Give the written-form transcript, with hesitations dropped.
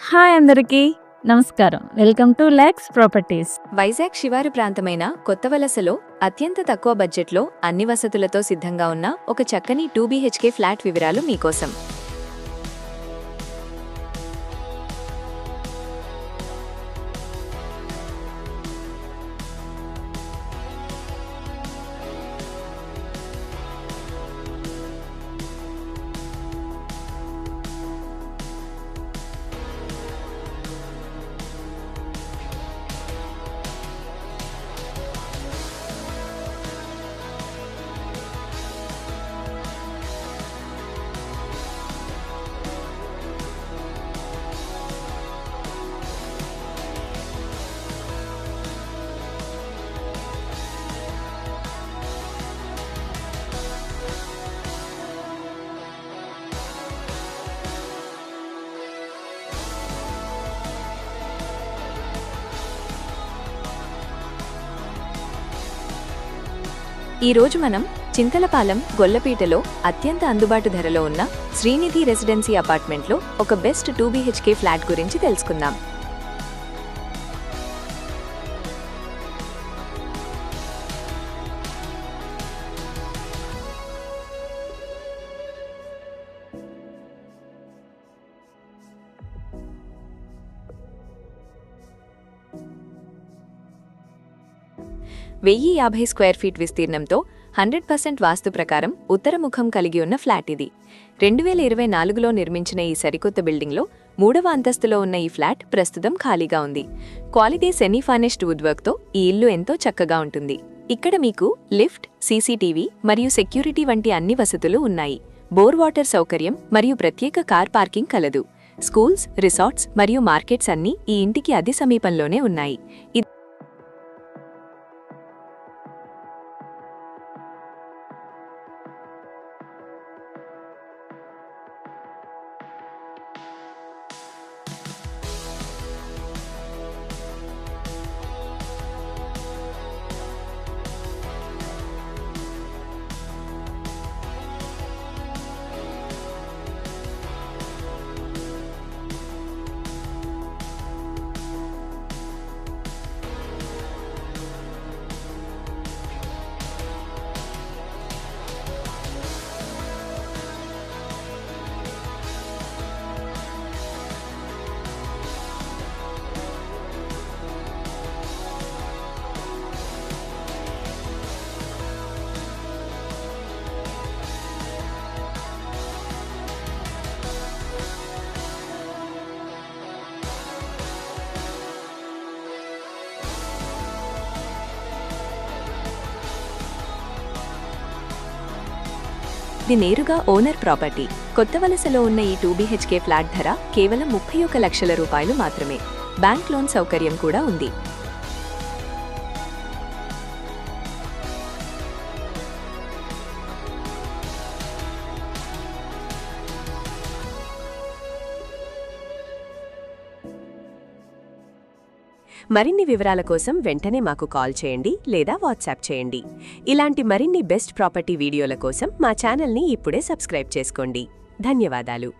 Hi అందరికీ నమస్కారం. Welcome to lakhs properties. Vizag శివారు ప్రాంతమైన కొత్త వలసలో అత్యంత తక్కువ బడ్జెట్లో అన్ని వసతులతో సిద్ధంగా ఉన్న ఒక చక్కని 2 BHK ఫ్లాట్ వివరాలు మీకోసం. ఈ రోజు మనం చింతలపాలెం గొల్లపీటలో అత్యంత అందుబాటు ధరలో ఉన్న శ్రీనిధి రెసిడెన్సీ అపార్ట్మెంట్లో ఒక బెస్ట్ 2 BHK ఫ్లాట్ గురించి తెలుసుకుందాం. వెయ్యి స్క్వేర్ ఫీట్ విస్తీర్ణంతో 100% వాస్తు ప్రకారం ఉత్తరముఖం కలిగి ఉన్న ఫ్లాట్ ఇది. 2024లో నిర్మించిన ఈ సరికొత్త బిల్డింగ్లో 3వ అంతస్తులో ఉన్న ఈ ఫ్లాట్ ప్రస్తుతం ఖాళీగా ఉంది. క్వాలిటీ సెమీ ఫర్నిష్డ్ వుడ్ వర్క్తో ఈ ఇల్లు ఎంతో చక్కగా ఉంటుంది. ఇక్కడ మీకు లిఫ్ట్, CCTV మరియు సెక్యూరిటీ వంటి అన్ని వసతులు ఉన్నాయి. బోర్ వాటర్ సౌకర్యం మరియు ప్రత్యేక కార్ పార్కింగ్ కలదు. స్కూల్స్, రిసార్ట్స్ మరియు మార్కెట్స్ అన్నీ ఈ ఇంటికి అతి సమీపంలోనే ఉన్నాయి. ఇది నేరుగా ఓనర్ ప్రాపర్టీ. కొత్త వలసలో ఉన్న ఈ 2 BHK ఫ్లాట్ ధర కేవలం 31 లక్షల రూపాయలు మాత్రమే. బ్యాంక్ లోన్ సౌకర్యం కూడా ఉంది. మరిన్ని వివరాల కోసం వెంటనే మాకు కాల్ చేయండి లేదా వాట్సాప్ చేయండి. ఇలాంటి మరిన్ని బెస్ట్ ప్రాపర్టీ వీడియోల కోసం మా ఛానల్ని ఇప్పుడే సబ్స్క్రైబ్ చేసుకోండి. ధన్యవాదాలు.